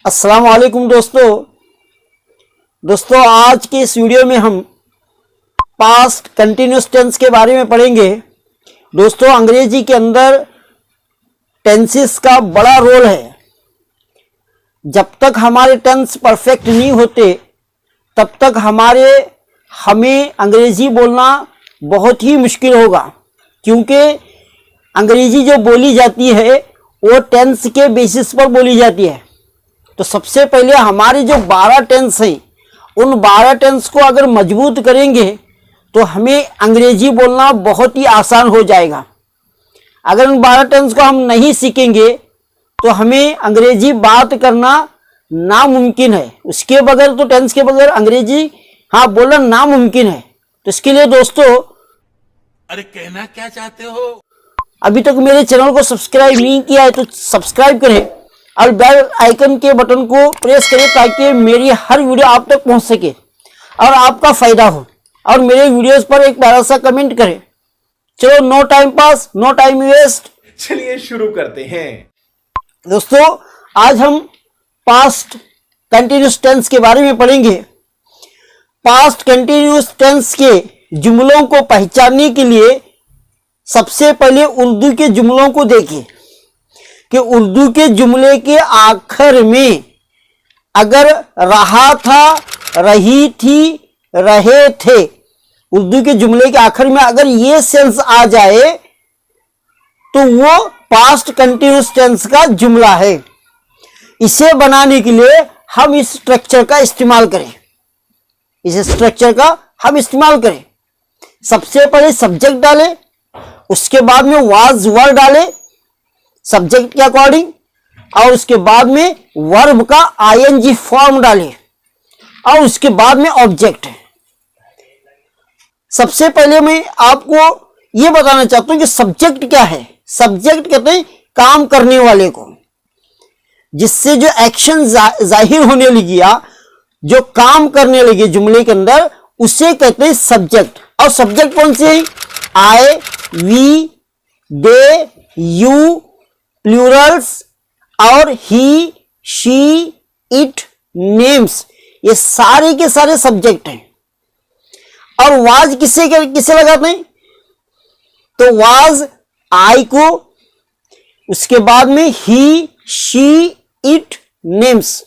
अस्सलाम वालेकुम दोस्तों आज की इस वीडियो में हम पास्ट कंटिन्यूस टेंस के बारे में पढ़ेंगे। दोस्तों अंग्रेजी के अंदर टेंसेस का बड़ा रोल है। जब तक हमारे टेंस परफेक्ट नहीं होते तब तक हमें अंग्रेजी बोलना बहुत ही मुश्किल होगा, क्योंकि अंग्रेजी जो बोली जाती है वो टेंस के बेसिस पर बोली जाती है। तो सबसे पहले हमारे जो 12 टेंस हैं उन 12 टेंस को अगर मजबूत करेंगे तो हमें अंग्रेजी बोलना बहुत ही आसान हो जाएगा। अगर उन 12 टेंस को हम नहीं सीखेंगे तो हमें अंग्रेजी बात करना नामुमकिन है। उसके बगैर तो टेंस के बगैर अंग्रेजी बोलना नामुमकिन है। तो इसके लिए दोस्तों, अरे कहना क्या चाहते हो? अभी तक मेरे चैनल को सब्सक्राइब नहीं किया है तो सब्सक्राइब करें और बेल आइकन के बटन को प्रेस करें ताकि मेरी हर वीडियो आप तक पहुंच सके और आपका फायदा हो। और मेरे वीडियोस पर एक प्यारा सा कमेंट करें। चलो, no time pass, no time waste, चलिए शुरू करते हैं। दोस्तों आज हम पास्ट कंटिन्यूस टेंस के बारे में पढ़ेंगे। पास्ट कंटिन्यूस टेंस के जुमलों को पहचानने के लिए सबसे पहले उर्दू के जुमलों को देखिए कि उर्दू के जुमले के आखिर में अगर रहा था, रही थी, रहे थे, उर्दू के जुमले के आखिर में अगर ये सेंस आ जाए तो वो पास्ट कंटिन्यूस टेंस का जुमला है। इसे बनाने के लिए हम इस स्ट्रक्चर का इस्तेमाल करें। सबसे पहले सब्जेक्ट डालें, उसके बाद में वाज वर्ड डालें सब्जेक्ट के अकॉर्डिंग, और उसके बाद में वर्ब का आईएनजी फॉर्म डालें और उसके बाद में ऑब्जेक्ट है। सबसे पहले मैं आपको यह बताना चाहता हूं कि सब्जेक्ट क्या है। सब्जेक्ट कहते हैं काम करने वाले को, जिससे जो एक्शन जाहिर होने लगी या जो काम करने लगे जुमले के अंदर, उसे कहते हैं सब्जेक्ट। और सब्जेक्ट कौन से हैं? आई, वी, दे, यू, प्लूरल्स और ही, शी, इट, नेम्स, ये सारे के सारे सब्जेक्ट हैं। और वाज किसे लगाते हैं? तो वाज आई को, उसके बाद में ही, शी, इट, नेम्स,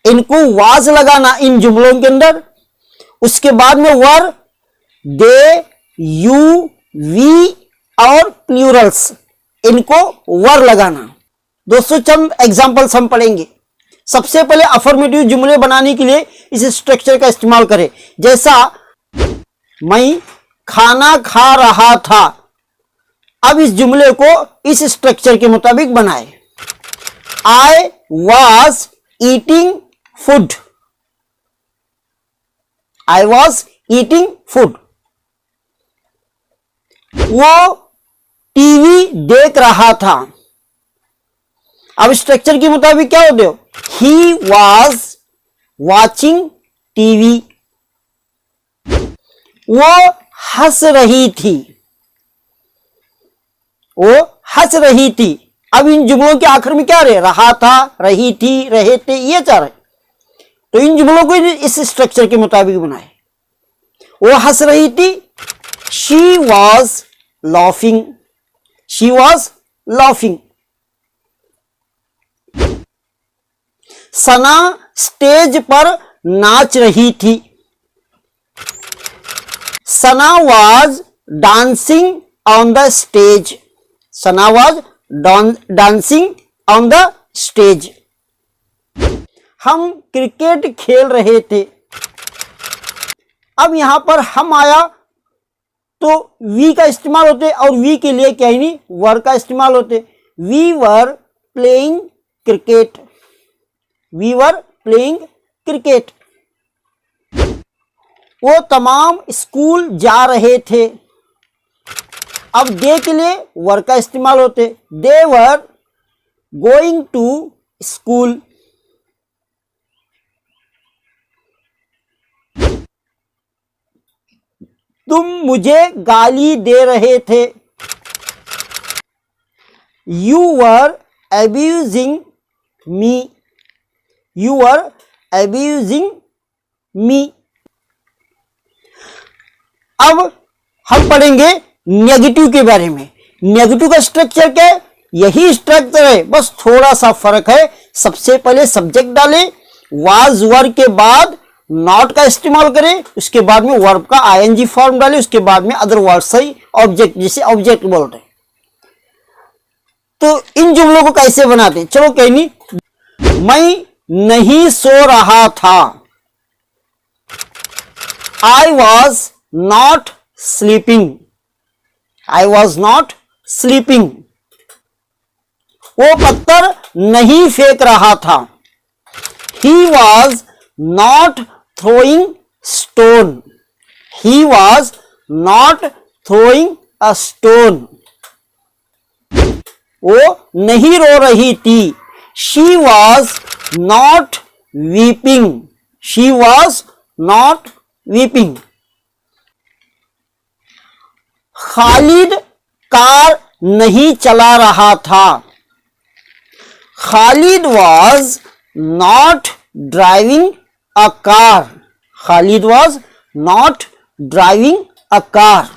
इनको वाज लगाना इन जुमलों के अंदर। उसके बाद में वर, दे, यू, वी और प्लूरल्स, इनको वर लगाना। दोस्तों चंद एग्जांपल्स हम पढ़ेंगे। सबसे पहले अफर्मेटिव जुमले बनाने के लिए इस स्ट्रक्चर का इस्तेमाल करें। जैसा मैं खाना खा रहा था, अब इस जुमले को इस स्ट्रक्चर के मुताबिक बनाए। I was eating food, I was eating food. वो टीवी देख रहा था, अब स्ट्रक्चर के मुताबिक क्या होते हो? He was watching TV. वो हंस रही थी, अब इन जुमलों के आखिर में क्या रहा था, रही थी, रहे थे, ये चाह रहे। तो इन जुमलों को इस स्ट्रक्चर के मुताबिक बनाए। वो हंस रही थी, शी वॉज laughing, सना स्टेज पर नाच रही थी, Sana was dancing on the stage, हम क्रिकेट खेल रहे थे। अब यहां पर हम आया तो वी का इस्तेमाल होते और वी के लिए क्या ही नहीं, वर का इस्तेमाल होते। वी वर प्लेइंग क्रिकेट, वो तमाम स्कूल जा रहे थे। अब दे के लिए वर का इस्तेमाल होते। दे वर गोइंग टू स्कूल। तुम मुझे गाली दे रहे थे। You were abusing me. You are abusing me. अब हम पढ़ेंगे नेगेटिव के बारे में। नेगेटिव का स्ट्रक्चर क्या है? यही स्ट्रक्चर है, बस थोड़ा सा फर्क है। सबसे पहले सब्जेक्ट डालें, वाज वर्ब के बाद नॉट का इस्तेमाल करें, उसके बाद में वर्ब का आईएनजी फॉर्म डालें, उसके बाद में अदर वर्ड से ऑब्जेक्ट, जिसे ऑब्जेक्ट बोलते हैं। तो इन जुमलों को कैसे बनाते हैं? चलो कहीं नहीं, मैं नहीं सो रहा था, I was not sleeping, I was not sleeping. वो पत्थर नहीं फेंक रहा था, he was not throwing stone, he was not throwing a stone. वो नहीं रो रही थी, she was not weeping, she was not weeping. Khalid car नहीं चला रहा था, Khalid was not driving a car, Khalid was not driving a car.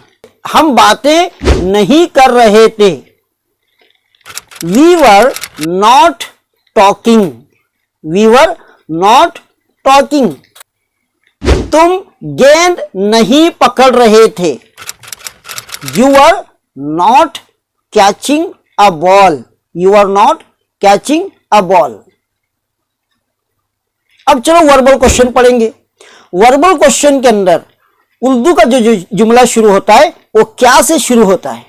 हम बातें नहीं कर रहे थे, we were not talking, we were not talking. तुम गेंद नहीं पकड़ रहे थे, you are not catching a ball, you are not catching a ball. अब चलो वर्बल क्वेश्चन पढ़ेंगे। वर्बल क्वेश्चन के अंदर उर्दू का जो जुमला शुरू होता है वो क्या से शुरू होता है?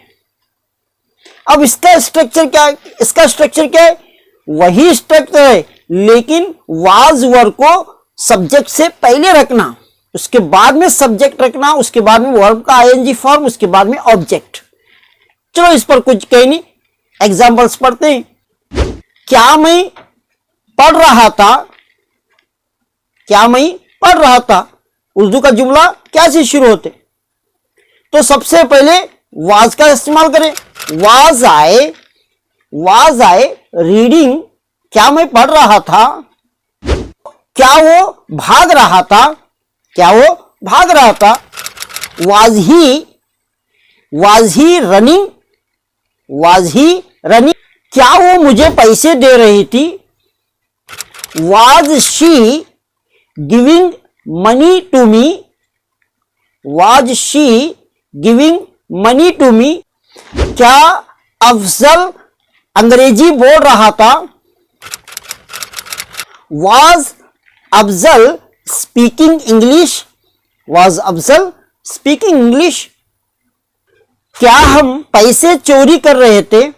अब इसका स्ट्रक्चर क्या है? इसका स्ट्रक्चर क्या है? वही स्ट्रक्चर है, लेकिन वाज वर्ब को सब्जेक्ट से पहले रखना, उसके बाद में सब्जेक्ट रखना, उसके बाद में वर्ब का आईएनजी फॉर्म, उसके बाद में ऑब्जेक्ट। चलो इस पर कुछ कहीं नहीं, एग्जांपल्स पढ़ते हैं। क्या मैं पढ़ रहा था, क्या मैं पढ़ रहा था, उर्दू का जुमला क्या से शुरू होते? तो सबसे पहले वाज का इस्तेमाल करें। वाज आई रीडिंग, क्या मैं पढ़ रहा था? क्या वो भाग रहा था, क्या वो भाग रहा था? Was he running, was he running. क्या वो मुझे पैसे दे रही थी? Was she giving money to me, was she giving money to me. क्या अफजल अंग्रेजी बोल रहा था? Was Afzal speaking English, was Afzal speaking English. क्या हम पैसे चोरी कर रहे थे?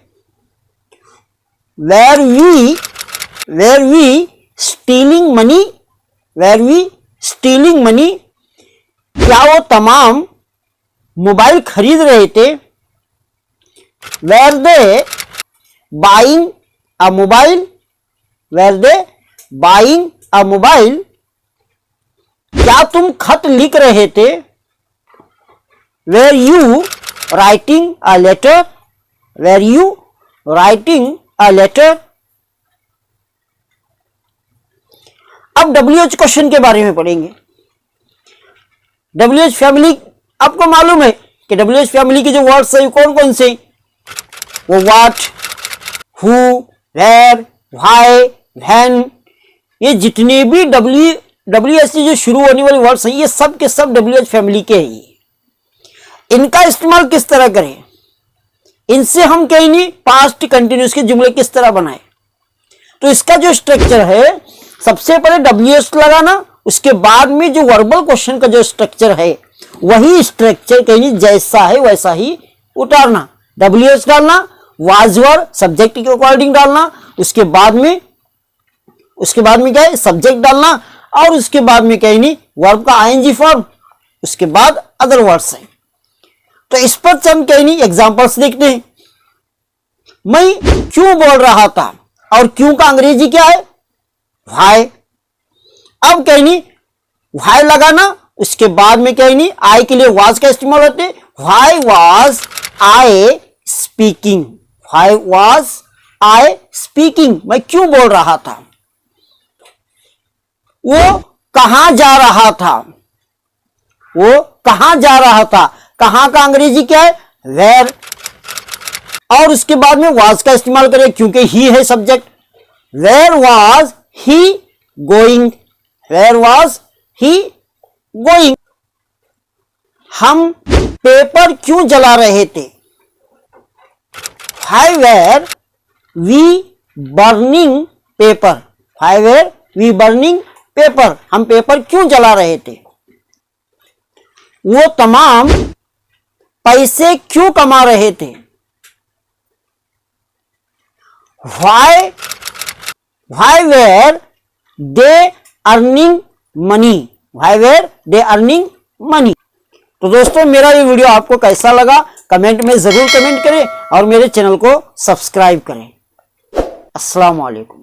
Were we stealing money, were we stealing money. क्या वो तमाम मोबाइल खरीद रहे थे? Were they buying a mobile, where they buying a mobile. क्या तुम खत लिख रहे थे? Were you writing a letter, were you writing a letter. अब WH क्वेश्चन के बारे में पढ़ेंगे। WH फैमिली आपको मालूम है कि WH फैमिली के जो वर्ड्स है कौन कौन से? वो what, who, where, why, when, ये जितने भी WH से जो शुरू होने वाले वर्ड्स हैं ये सब के सब WH फैमिली के हैं। इनका इस्तेमाल किस तरह करें? इनसे हम कहीं नहीं पास्ट कंटिन्यूस के जुमले किस तरह बनाए? तो इसका जो स्ट्रक्चर है, सबसे पहले WH लगाना, उसके बाद में जो वर्बल क्वेश्चन का जो स्ट्रक्चर है वही स्ट्रक्चर कहीं जैसा है वैसा ही उतारना। WH डालना, वाज वर्ब सब्जेक्ट के अकॉर्डिंग डालना, उसके बाद में क्या है? सब्जेक्ट डालना, और उसके बाद में कहीं नहीं वर्ब का आईएनजी फॉर्म, उसके बाद अदर वर्ड्स है। तो इस पर हम कहीं नहीं एग्जांपल्स देखते हैं। मैं क्यों बोल रहा था, और क्यों का अंग्रेजी क्या है? व्हाई। अब कहीं नहीं व्हाई लगाना, उसके बाद में कहीं नहीं आई के लिए वाज का इस्तेमाल होते। Why was I speaking, why was I speaking, मैं क्यों बोल रहा था। वो कहां जा रहा था, वो कहां जा रहा था, कहां का अंग्रेजी क्या है, वेयर। और उसके बाद में वाज का इस्तेमाल करें क्योंकि ही है subject. Where was he going, where was he going. हम पेपर क्यों जला रहे थे, why were we burning paper, why were we burning paper, हम पेपर क्यों जला रहे थे। वो तमाम पैसे क्यों कमा रहे थे, why were they earning money, why were they earning money. तो दोस्तों मेरा ये वीडियो आपको कैसा लगा कमेंट में जरूर कमेंट करें और मेरे चैनल को सब्सक्राइब करें। अस्सलाम वालेकुम।